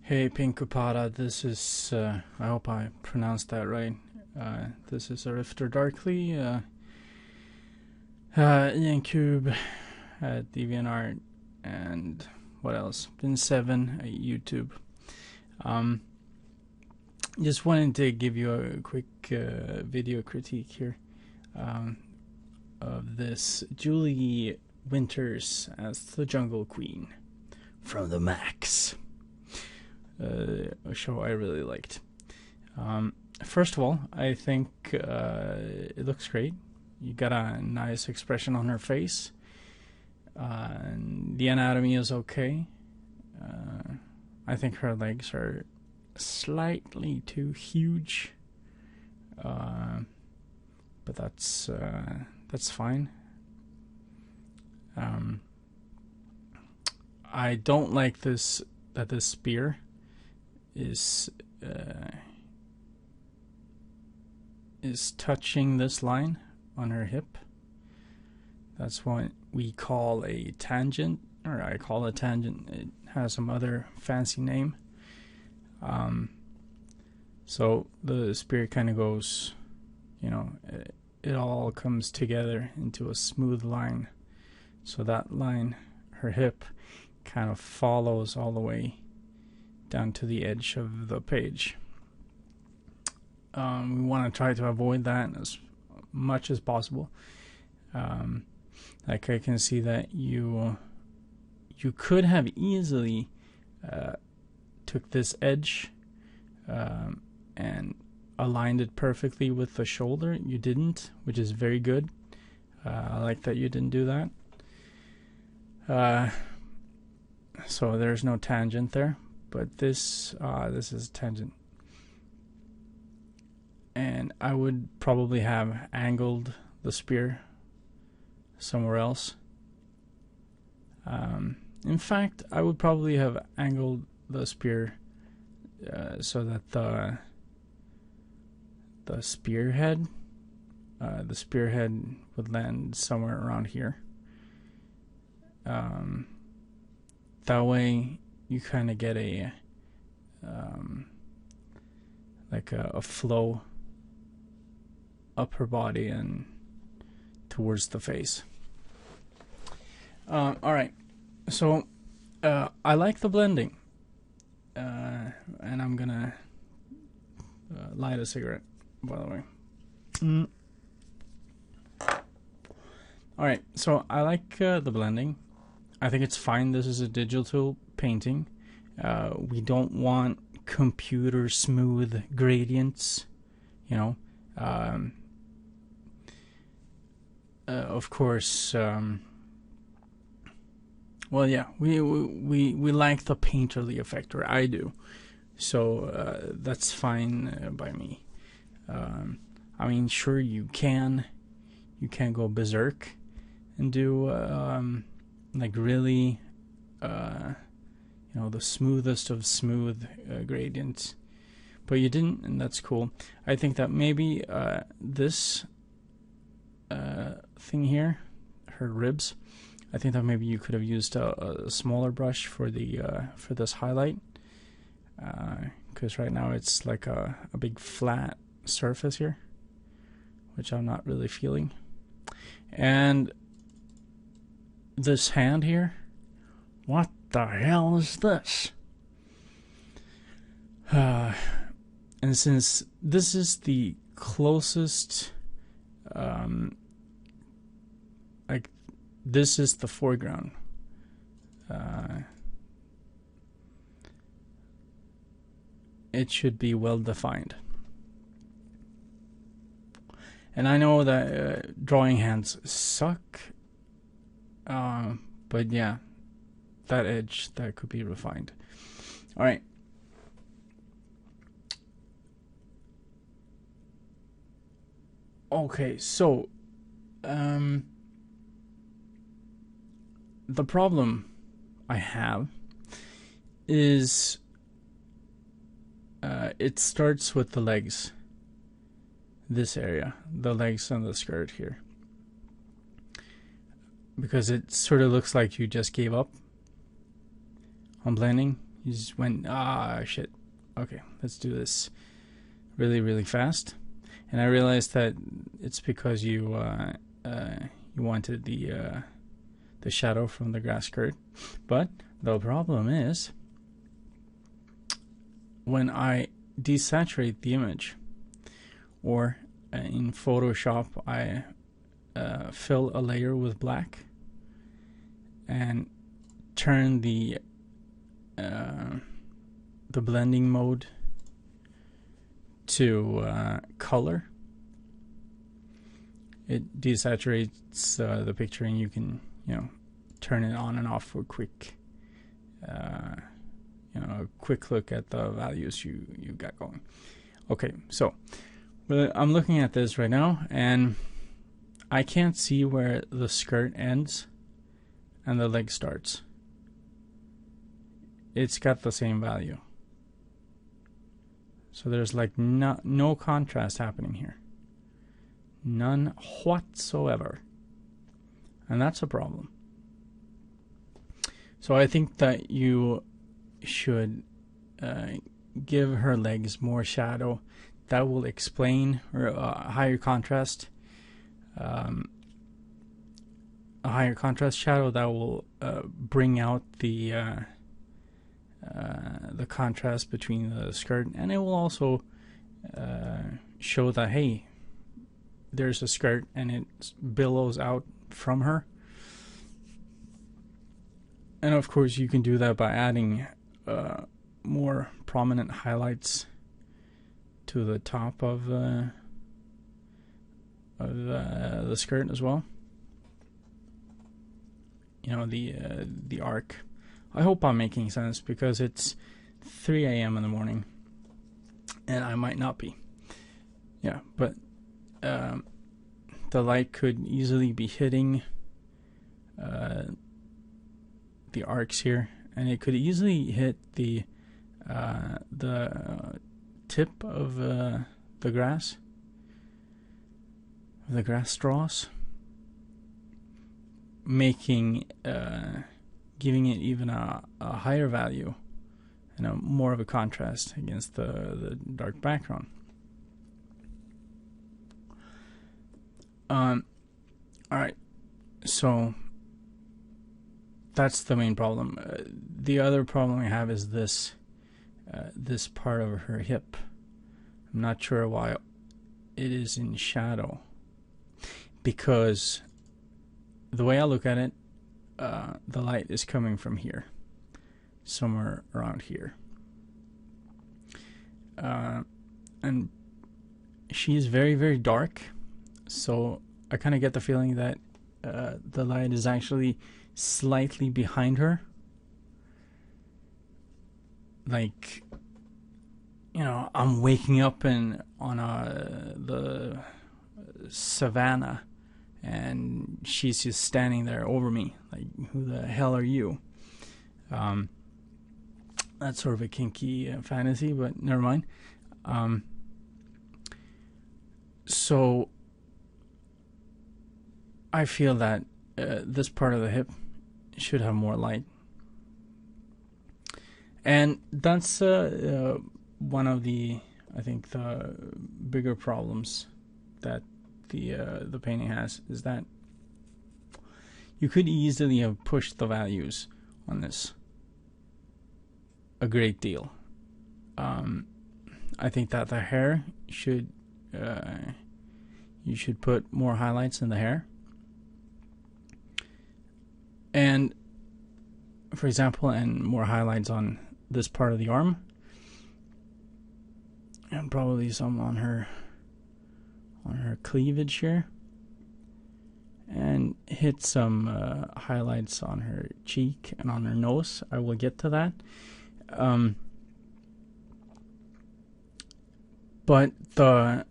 Hey pinkupata, this is, I hope I pronounced that right. This is Arifter Darkly, Ian Cube at DeviantArt, and what else? Bin7 at YouTube. Just wanted to give you a quick video critique here of this Julie Winters as the Jungle Queen from the Max. A show I really liked. First of all, I think it looks great. You got a nice expression on her face. The anatomy is okay. I think her legs are slightly too huge, but that's fine. I don't like this spear is touching this line on her hip. That's what we call a tangent, or I call a tangent. It has some other fancy name. So the spear kind of goes, it all comes together into a smooth line. So that line, her hip, kind of follows all the way down to the edge of the page. We want to try to avoid that as much as possible. Like I can see that you could have easily took this edge and aligned it perfectly with the shoulder. You didn't, which is very good. I like that you didn't do that. So there's no tangent there. But this is tangent, and I would probably have angled the spear somewhere else. In fact, I would probably have angled the spear so that the spearhead would land somewhere around here. That way you kind of get a like a flow up her body and towards the face. All right, so I like the blending, and I'm gonna light a cigarette, by the way. All right, so I like the blending. I think it's fine. This is a digital painting. We don't want computer smooth gradients, of course. Well, yeah, we like the painterly effect, or I do. So that's fine by me. I mean, sure, you can go berserk and do like really the smoothest of smooth gradients, but you didn't, and that's cool. I think that maybe this thing here, her ribs, I think that maybe you could have used a smaller brush for the for this highlight, because right now it's like a big flat surface here, which I'm not really feeling. And this hand here, what the hell is this? And since this is the closest, like this is the foreground, it should be well defined. And I know that drawing hands suck, but yeah, that edge, that could be refined. All right. Okay, so the problem I have is it starts with the legs. This area, the legs and the skirt here, because it sort of looks like you just gave up on blending. You just went, shit. Okay, let's do this really, really fast. And I realized that it's because you wanted the shadow from the grass skirt. But the problem is, when I desaturate the image, or in Photoshop I fill a layer with black and turn the blending mode to color, it desaturates the picture, and you can turn it on and off for quick a quick look at the values you got going. Okay, so I'm looking at this right now, and I can't see where the skirt ends and the leg starts. It's got the same value. So there's like no contrast happening here. None whatsoever. And that's a problem. So I think that you should give her legs more shadow. That will explain her higher contrast. A higher contrast shadow that will bring out the contrast between the skirt, and it will also show that, hey, there's a skirt and it billows out from her. And of course you can do that by adding more prominent highlights to the top of the skirt as well. The arc. I hope I'm making sense, because it's 3 a.m. in the morning and I might not be. Yeah, but the light could easily be hitting the arcs here, and it could easily hit the tip of the grass straws, making giving it even a higher value and more of a contrast against the dark background. Alright, so that's the main problem. The other problem I have is this part of her hip. I'm not sure why it is in shadow, because the way I look at it, the light is coming from here, somewhere around here, and she's very, very dark, so I kind of get the feeling that the light is actually slightly behind her, like, I'm waking up on the savannah, and she's just standing there over me, like, who the hell are you? That's sort of a kinky fantasy, but never mind. So I feel that this part of the hip should have more light, and that's one of the, I think, the bigger problems that the painting has, is that you could easily have pushed the values on this a great deal. I think that the hair should you should put more highlights in the hair, and for example, and more highlights on this part of the arm, and probably some on her cleavage here, and hit some highlights on her cheek and on her nose. I will get to that. But the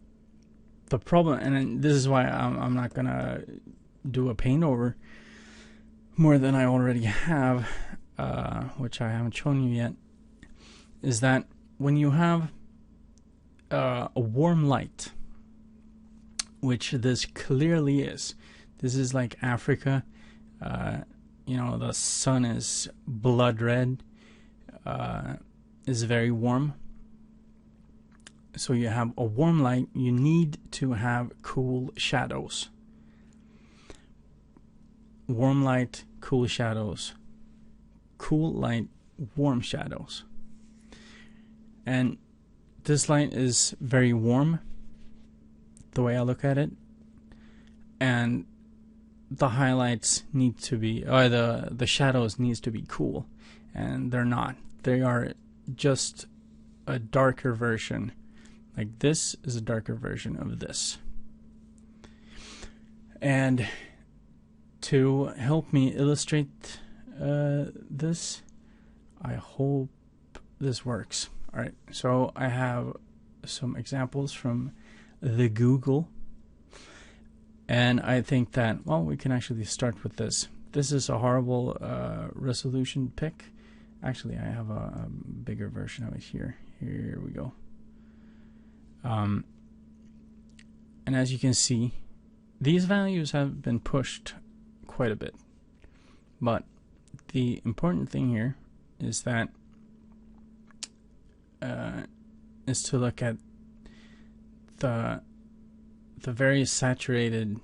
problem, and this is why I'm not gonna do a paint over more than I already have, which I haven't shown you yet, is that when you have a warm light, which this clearly is, this is like Africa, the sun is blood red, is very warm. So you have a warm light, you need to have cool shadows. Warm light, cool shadows. Cool light, warm shadows. And this light is very warm, the way I look at it. And the highlights need to be, or the shadows needs to be cool. And they're not. They are just a darker version. Like this is a darker version of this. And to help me illustrate this, I hope this works. Alright, so I have some examples from the Google. And I think that, well, we can actually start with this. This is a horrible resolution pic. Actually, I have a bigger version of it here. Here we go. And as you can see, these values have been pushed quite a bit. But the important thing here is that is to look at the very saturated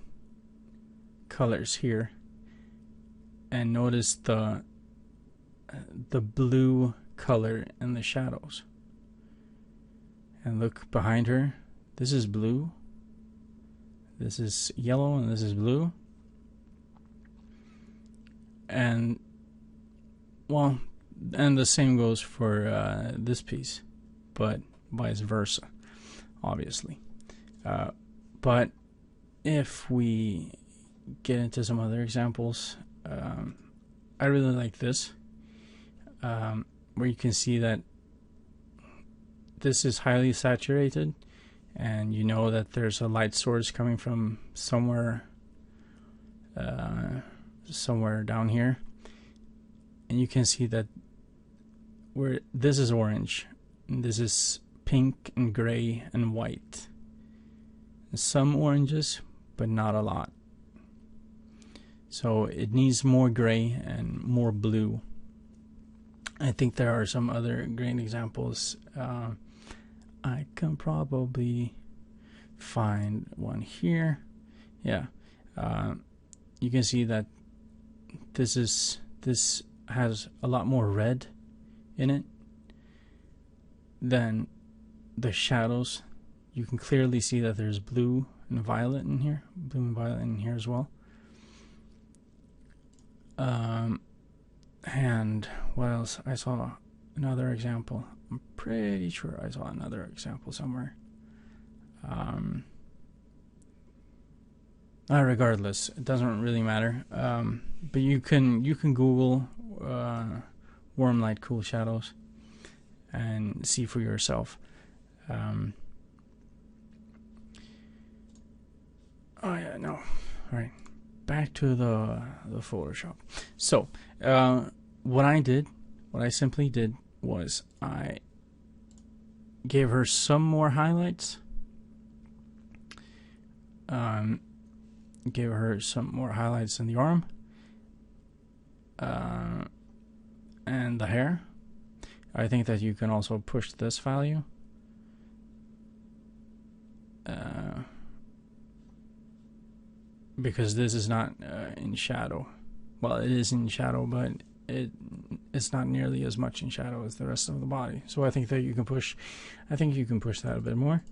colors here, and notice the blue color in the shadows. And look behind her. This is blue, this is yellow, and this is blue. And well, and the same goes for this piece, but vice versa, obviously. But if we get into some other examples, I really like this, where you can see that this is highly saturated, and you know that there's a light source coming from somewhere down here, and you can see that where this is orange, and this is pink and gray and white. Some oranges, but not a lot. So it needs more gray and more blue. I think there are some other great examples. I can probably find one here. Yeah, you can see that this has a lot more red in it than the shadows. You can clearly see that there's blue and violet in here, as well. And what else? I saw another example. I'm pretty sure I saw another example somewhere. Regardless, it doesn't really matter. But you can Google warm light, cool shadows, and see for yourself. Oh yeah, no. All right, back to the Photoshop. So, what I simply did was I gave her some more highlights. Gave her some more highlights in the arm, and the hair. I think that you can also push this value. Because this is not in shadow. Well, it is in shadow, but it's not nearly as much in shadow as the rest of the body. So I think that you can push. I think you can push that a bit more.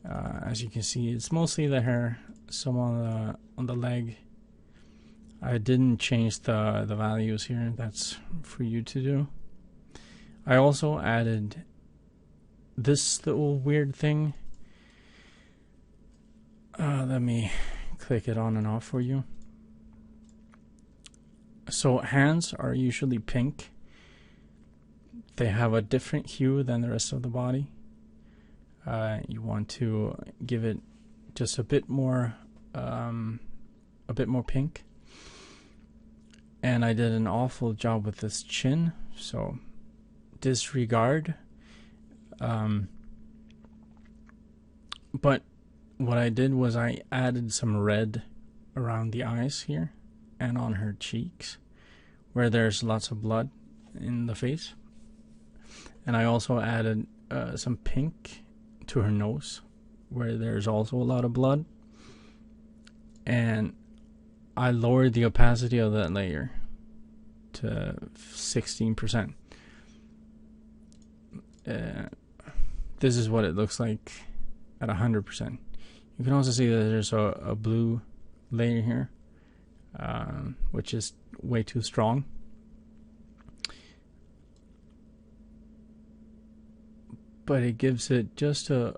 As you can see, it's mostly the hair, some on the leg. I didn't change the values here. That's for you to do. I also added this little weird thing. Let me click it on and off for you. So hands are usually pink. They have a different hue than the rest of the body. You want to give it just a bit more pink. And I did an awful job with this chin, so disregard. But what I did was I added some red around the eyes here and on her cheeks, where there's lots of blood in the face. And I also added some pink to her nose, where there's also a lot of blood. And I lowered the opacity of that layer to 16%. This is what it looks like at 100%. You can also see that there's a blue layer here, which is way too strong. But it gives it just a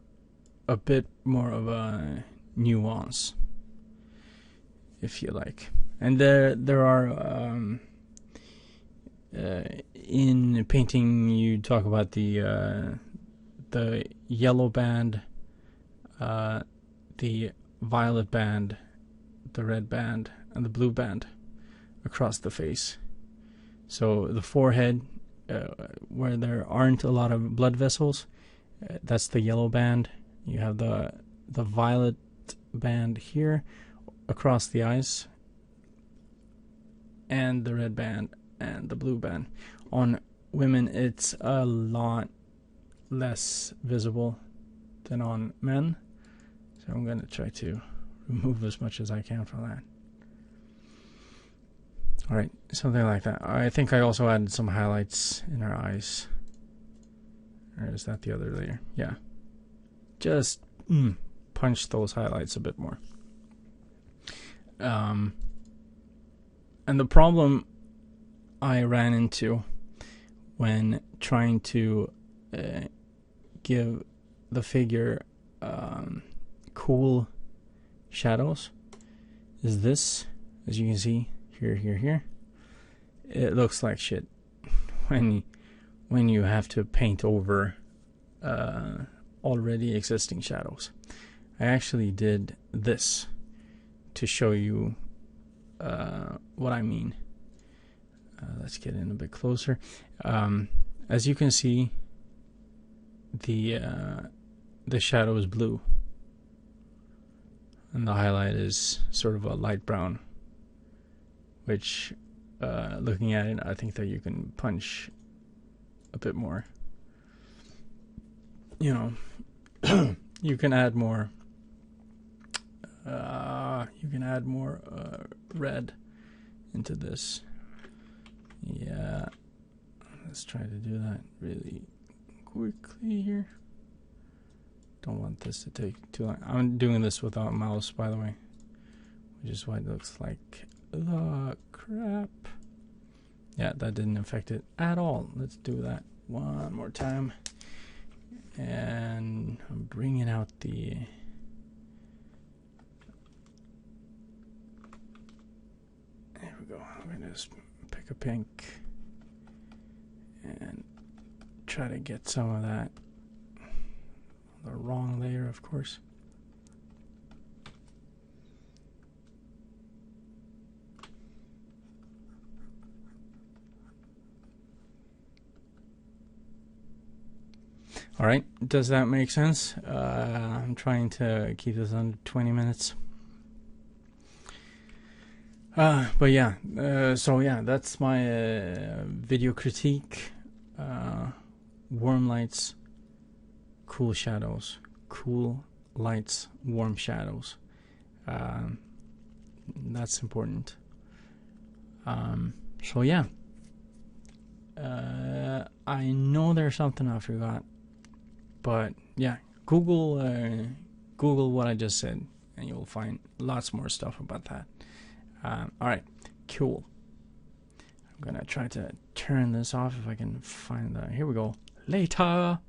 bit more of a nuance, if you like. And there are in painting, you talk about the yellow band, the violet band, the red band, and the blue band across the face. So the forehead, where there aren't a lot of blood vessels, that's the yellow band. You have the violet band here across the eyes, and the red band and the blue band. On women, it's a lot less visible than on men, so I'm going to try to remove as much as I can from that. Alright, something like that. I think I also added some highlights in her eyes. Or is that the other layer? Yeah. Just punch those highlights a bit more. And the problem I ran into when trying to give the figure cool shadows is this. As you can see, here. It looks like shit when you have to paint over already existing shadows. I actually did this to show you what I mean. Let's get in a bit closer. As you can see, the shadow is blue, and the highlight is sort of a light brown, which looking at it, I think that you can punch a bit more. You know, you can add more red into this. Yeah, let's try to do that really quickly here. Don't want this to take too long. I'm doing this without a mouse, by the way, which is why it looks like the crap. Yeah, that didn't affect it at all. Let's do that one more time. And I'm bringing out the... There we go. I'm going to just pick a pink and try to get some of that. The wrong layer, of course. All right, does that make sense? I'm trying to keep this under 20 minutes. But yeah, so yeah, that's my video critique. Warm lights, cool shadows. Cool lights, warm shadows. That's important. So yeah. I know there's something I forgot. But yeah, Google what I just said, and you'll find lots more stuff about that. All right, cool. I'm gonna try to turn this off if I can find the. Here we go. Later.